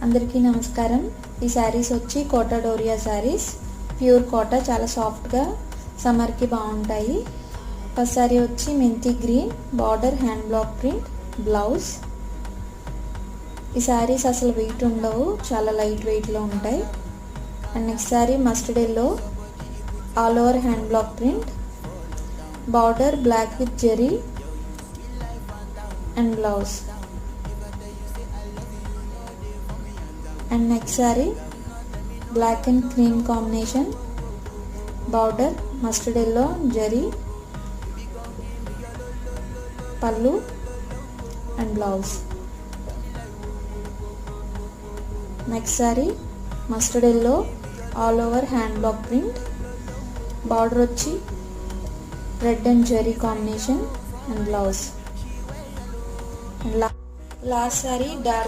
అందరికీ నమస్కారం. ఈ శారీస్ వచ్చి కోటా డోరియా శారీస్, ప్యూర్ కోటా, చాలా సాఫ్ట్గా సమ్మర్కి బాగుంటాయి. ఫస్ట్ శారీ వచ్చి methi green, border hand block print, blouse. ఈ శారీస్ అసలు వెయిట్ ఉండవు, చాలా లైట్ వెయిట్లో ఉంటాయి. And next saree mustard yellow, all over hand block print, border black with zari and blouse. And next saree black and cream combination, border mustard yellow zari, pallu and blouse. Next saree mustard yellow, all over hand block print, border వచ్చి red and zari combination and blouse. And last sari dark